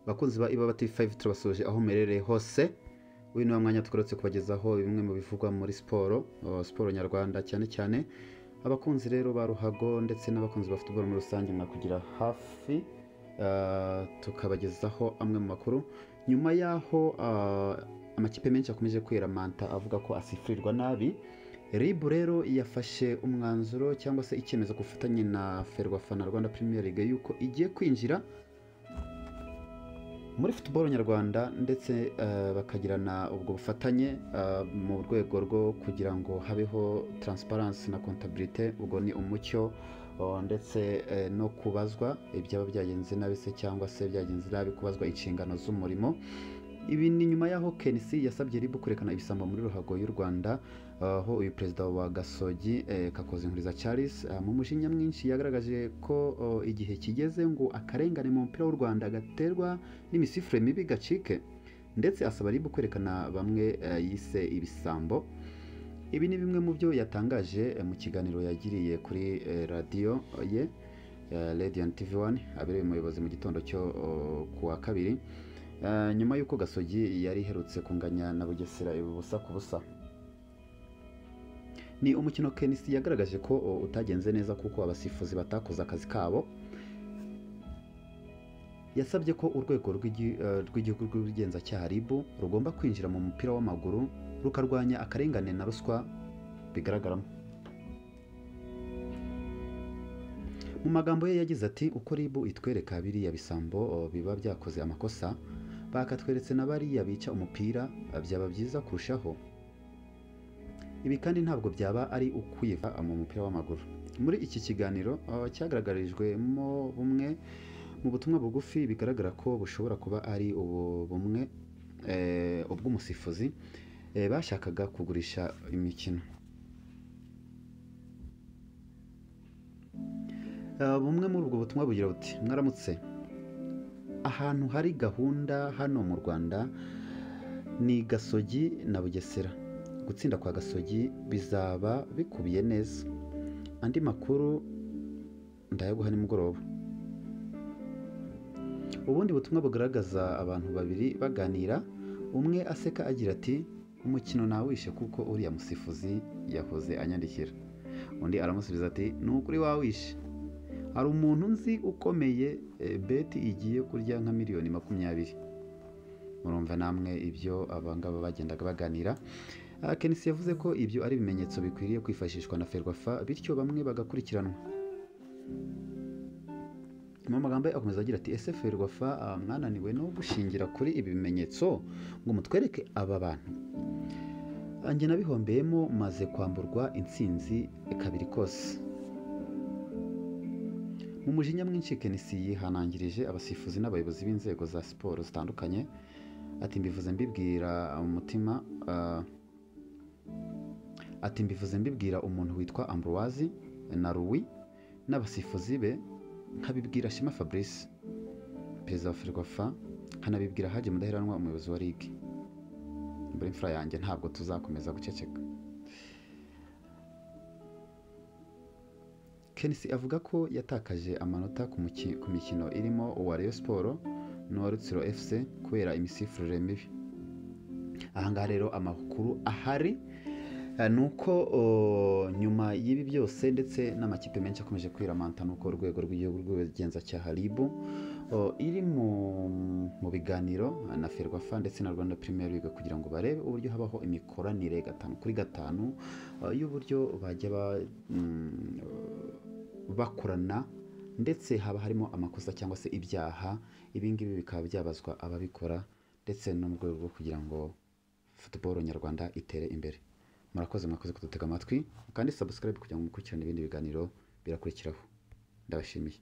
bakunzi ba Ibaba TV5 turabasoje aho merereye hose. Uyu ni mwanya tugarutse kubagezaho bimwe mu bivugwa muri siporo nyarwanda, cyane cyane abakunzi rero ba ruhago ndetse n'abakunzi ba football muri rusange mwakugira hafi, tukabagezaho amwe mu makuru nyuma yaho amakipe menshi akomeje kwiramanta avuga ko asifurirwa nabi. RIB rero yafashe umwanzuro cyangwa se icyemezo gufatanya na Ferwafa na Rwanda Premier League yuko igiye kwinjira muri football nyarwanda, ndetse bakagirana ubwo bufatanye mu rwego rwo kugira ngo habeho transparency na comptabilité, ubwo ni umucyo ndetse no kubazwa ibyaba byagenze nabi se cyangwa se byagenze nabi, kubazwa inshingano z'umurimo. Ibi ni nyuma yaho KNC yasabye RIB kurekana ibisambo muri ruhago y'u Rwanda, aho uyu perezida wa Gasogi Kakozinkuriza Charles mu mujinya mwinshi yagaragaje ko igihe kigeze ngo akarengane mu mupira w'u Rwanda gaterwa n'imisifure mibi gacike, ndetse asaba RIB kwerekana bamwe yise ibisambo. Ibi ni bimwe mu byo yatangaje mu kiganiro yagiriye kuri radiyo ye Radiant TV1 abereye umuyobozi mu gitondo cyo kuwa kabiri, nyuma y'uko Gasogi yari iherutse kunganya na Bugesera ubusa ku busa. Ni umukino KNC yagaragaje ko utagenze neza kuko abasifuzi batakoze akazi kabo. Yasabye ko urwego rw'igihugu rw'ubugenzacyaha RIB rugomba kwinjira mu mupira w'amaguru rukarwanya akarengane na ruswa bigaragaramo. Mu magambo ye yagize ati, uko RIB itwereka biriya bisambo biba byakoze amakosa, bakatweretse na bariya bica umupira, byaba byiza kurushaho. Ibi kandi ntabwo byaba ari ukwiva mu mupira w'amaguru. Muri iki kiganiro cyagaragarijwemo bumwe mu butumwa bugufi bigaragara ko bushobora kuba ari bumwe ubw'umusifuzi bashakaga kugurisha imikino. Bumwe muri ubwo butumwa bugira buti, mwaramutse, ahantu hari gahunda hano mu Rwanda ni Gasogi na Bugesera. Gutsinda kwa Gasogi bizaba bikubiye neza. Andi makuru ndayaguha nimugoroba. Ubundi butumwa bugaragaza abantu babiri baganira, umwe aseka agira ati, umukino nawishe kuko uriya musifuzi yahoze anyandikira. Undi aramusubiza ati, ni ukuri wawishe, hari umuntu nzi ukomeye beti igiye kurya nka miliyoni 20. Murumva namwe ibyo abangaba bagendaga baganira. KNC yavuze ko ibyo ari ibimenyetso bikwiriye kwifashishwa na Ferwafa, bityo bamwe bagakurikiranwa. Mu magambo akomeza agira ati, ese Ferwafa mwananiwe no gushingira kuri ibi bimenyetso ngo mutwereke aba bantu? Anjye nabihombeyemo maze kwamburwa intsinzi kabiri kose. Mu mujinya mwinshi KNC yihanangirije abasifuzi n'abayobozi b'inzego za siporo zitandukanye, ati mbivuze mbibwira umuntu witwa Ambroise na Louis n'abasifuzi be, nkabibwira Shema Fabrice perezida wa Ferwafa, nkanabibwira Haji Mudaheranwa umuyobozi wa RIG. Mbere imfura yanjye ntabwo tuzakomeza guceceka. KNC avuga ko yatakaje amanota ku mikino irimo uwa Rayon Sport n'uwa Rutsiro FC kubera imisifurire mibi. Ahangaha rero amakuru ahari nuko nyuma y'ibi byose ndetse n'amakipe menshi akomeje kwiramanta, nuko urwego rw'igihugu rw'ubugenzacyaha RIB iri mu biganiro na Ferwafa ndetse na Rwanda Premier League kugira ngo barebe uburyo habaho imikoranire 5-kuri-5 y'uburyo bajya bakorana, ndetse haba harimo amakosa cyangwa se ibyaha. Ibingibi bikaba byabazwa ababikora, ndetse no mu rwego rwo kugira ngo football nyarwanda itere imbere. Murakoze kudutega amatwi kandi subscribe kugira ngo mukurikirane ibindi biganiro birakurikiraho. Ndabashimiye.